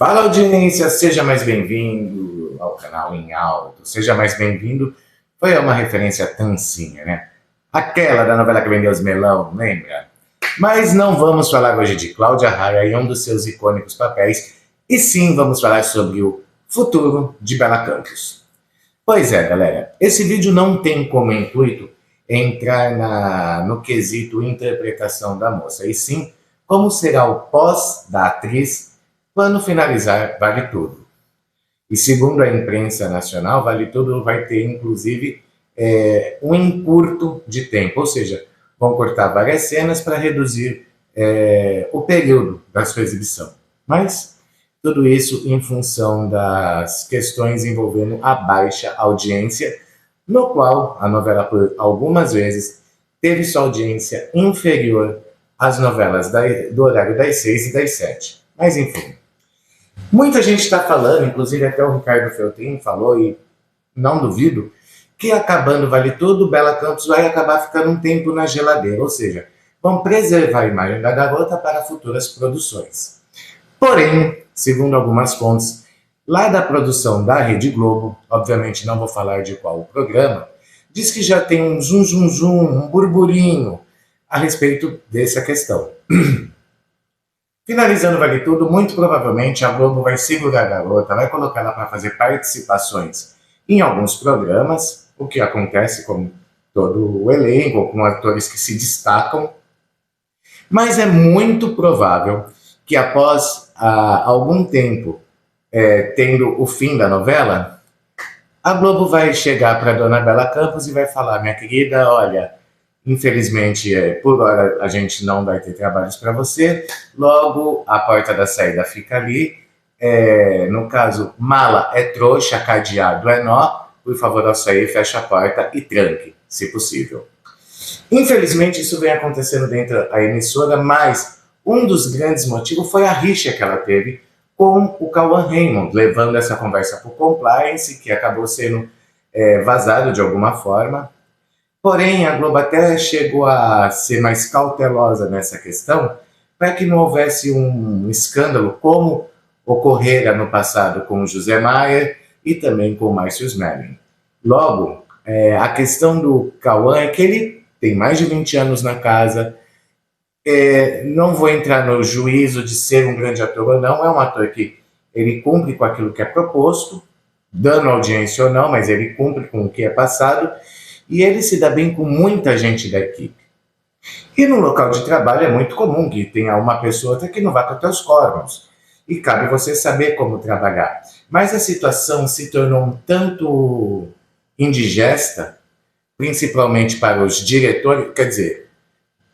Fala, audiência, seja mais bem-vindo ao canal Em Alto, seja mais bem-vindo. Foi uma referência à Tancinha, né? Aquela da novela que vendeu os melão, lembra? Mas não vamos falar hoje de Cláudia Raia e um dos seus icônicos papéis, e sim vamos falar sobre o futuro de Bela Campos. Pois é, galera, esse vídeo não tem como intuito entrar no quesito interpretação da moça, e sim como será o pós da atriz quando finalizar Vale Tudo. E segundo a imprensa nacional, Vale Tudo vai ter, inclusive, um encurto de tempo, ou seja, vão cortar várias cenas para reduzir o período da sua exibição. Mas tudo isso em função das questões envolvendo a baixa audiência, no qual a novela, por algumas vezes, teve sua audiência inferior às novelas do horário das 6 e das 7. Mas, enfim. Muita gente está falando, inclusive até o Ricardo Feltrin falou, e não duvido, que acabando Vale Tudo, Bela Campos vai acabar ficando um tempo na geladeira, ou seja, vão preservar a imagem da garota para futuras produções. Porém, segundo algumas fontes, lá da produção da Rede Globo, obviamente não vou falar de qual programa, diz que já tem um um burburinho a respeito dessa questão. Finalizando Vale Tudo, muito provavelmente a Globo vai segurar a garota, vai colocar ela para fazer participações em alguns programas, o que acontece com todo o elenco, com atores que se destacam, mas é muito provável que após algum tempo, tendo o fim da novela, a Globo vai chegar para a dona Bela Campos e vai falar: minha querida, olha, infelizmente, por hora a gente não vai ter trabalhos para você, logo a porta da saída fica ali, no caso, mala é trouxa, cadeado é nó, por favor, ao sair, feche a porta e tranque, se possível. Infelizmente, isso vem acontecendo dentro da emissora, mas um dos grandes motivos foi a rixa que ela teve com o Cauã Raymond, levando essa conversa para o compliance, que acabou sendo vazado de alguma forma. Porém, a Globo até chegou a ser mais cautelosa nessa questão, para que não houvesse um escândalo como ocorrera no passado com o José Maier e também com o Márcio Smelling. Logo, a questão do Cauã é que ele tem mais de 20 anos na casa, não vou entrar no juízo de ser um grande ator ou não, é um ator que ele cumpre com aquilo que é proposto, dando audiência ou não, mas ele cumpre com o que é passado, e ele se dá bem com muita gente da equipe. E no local de trabalho é muito comum que tenha uma pessoa que não vá com teus cornos, e cabe você saber como trabalhar. Mas a situação se tornou um tanto indigesta, principalmente para os diretores, quer dizer,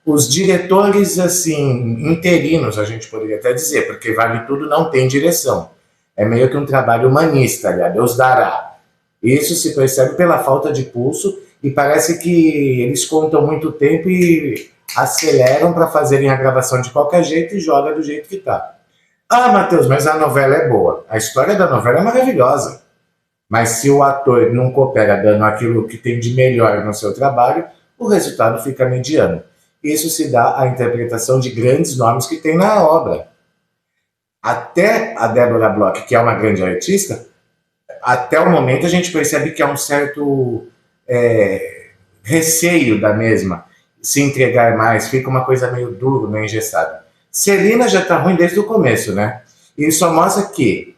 os diretores assim, interinos, a gente poderia até dizer, porque Vale Tudo não tem direção. É meio que um trabalho humanista, aliás, Deus dará. Isso se percebe pela falta de pulso, e parece que eles contam muito tempo e aceleram para fazerem a gravação de qualquer jeito e joga do jeito que está. Ah, Matheus, mas a novela é boa. A história da novela é maravilhosa. Mas se o ator não coopera dando aquilo que tem de melhor no seu trabalho, o resultado fica mediano. Isso se dá à interpretação de grandes nomes que tem na obra. Até a Débora Bloch, que é uma grande artista, até o momento a gente percebe que há um certo receio da mesma se entregar mais, fica uma coisa meio dura, meio engessada. Celina já está ruim desde o começo, né? E isso só mostra que,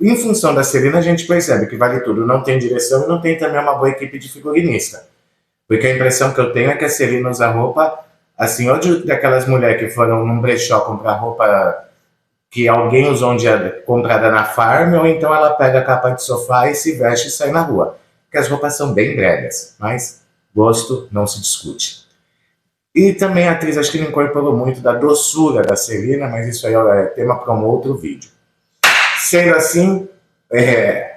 em função da Celina, a gente percebe que Vale Tudo não tem direção e não tem também uma boa equipe de figurinista. Porque a impressão que eu tenho é que a Celina usa roupa, assim, ou daquelas mulheres que foram num brechó comprar roupa que alguém usou um dia comprada na farm, ou então ela pega a capa de sofá e se veste e sai na rua. Porque as roupas são bem bregas, mas gosto não se discute. E também a atriz acho que não incorporou muito da doçura da Celina, mas isso aí é tema para um outro vídeo. Sendo assim,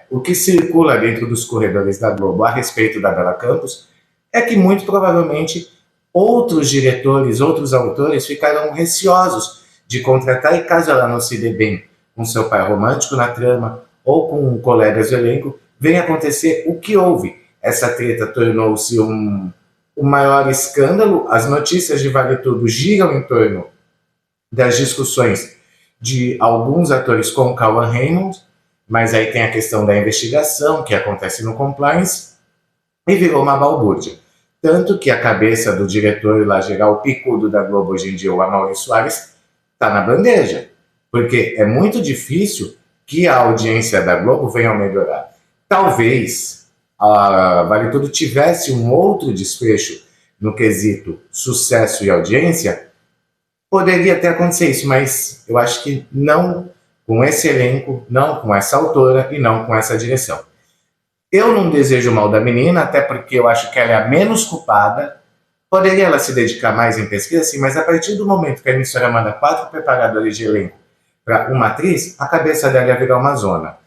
o que circula dentro dos corredores da Globo a respeito da Bela Campos é que muito provavelmente outros diretores, outros autores ficarão receosos de contratar, e caso ela não se dê bem com seu par romântico na trama ou com colegas do elenco, vem acontecer o que houve. Essa treta tornou-se um maior escândalo, as notícias de Vale Tudo giram em torno das discussões de alguns atores com o Cauã Raymond, mas aí tem a questão da investigação que acontece no compliance, e virou uma balbúrdia. Tanto que a cabeça do diretor lá geral, o picudo da Globo hoje em dia, o Amaury Soares, está na bandeja. Porque é muito difícil que a audiência da Globo venha a melhorar. Talvez a Vale Tudo tivesse um outro desfecho no quesito sucesso e audiência, poderia até acontecer isso, mas eu acho que não com esse elenco, não com essa autora e não com essa direção. Eu não desejo o mal da menina, até porque eu acho que ela é a menos culpada. Poderia ela se dedicar mais em pesquisa, sim, mas a partir do momento que a emissora manda 4 preparadores de elenco para uma atriz, a cabeça dela ia virar uma zona.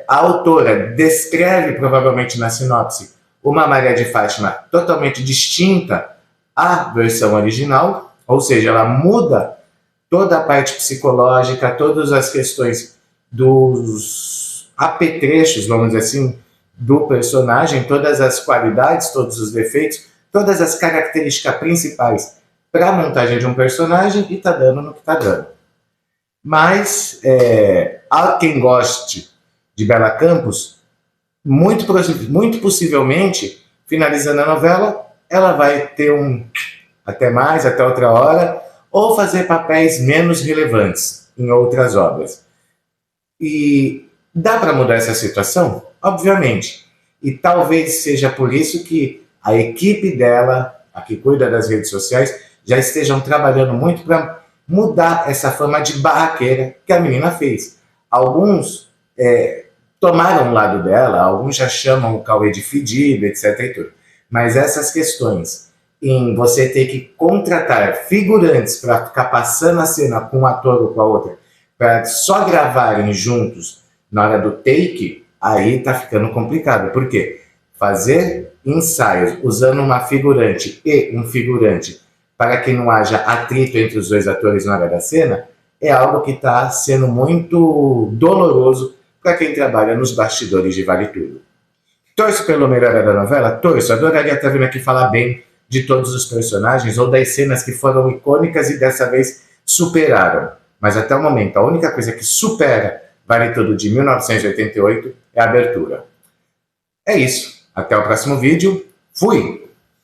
A autora descreve, provavelmente na sinopse, uma Maria de Fátima totalmente distinta à versão original, ou seja, ela muda toda a parte psicológica, todas as questões dos apetrechos, vamos dizer assim, do personagem, todas as qualidades, todos os defeitos, todas as características principais para a montagem de um personagem e está dando no que está dando. Mas há quem goste de Bela Campos, muito possivelmente, finalizando a novela, ela vai ter até mais, até outra hora, ou fazer papéis menos relevantes em outras obras. E dá para mudar essa situação? Obviamente. E talvez seja por isso que a equipe dela, a que cuida das redes sociais, já estejam trabalhando muito para mudar essa fama de barraqueira que a menina fez. Alguns tomaram o lado dela, alguns já chamam o Cauê de fedido, etc. E tudo. Mas essas questões em você ter que contratar figurantes para ficar passando a cena com um ator ou com a outra, para só gravarem juntos na hora do take, aí tá ficando complicado. Por quê? Fazer ensaios usando uma figurante e um figurante para que não haja atrito entre os dois atores na hora da cena é algo que está sendo muito doloroso para quem trabalha nos bastidores de Vale Tudo. Torço pelo melhor da novela? Torço. Adoraria estar vindo aqui falar bem de todos os personagens ou das cenas que foram icônicas e dessa vez superaram. Mas até o momento, a única coisa que supera Vale Tudo de 1988 é a abertura. É isso. Até o próximo vídeo. Fui!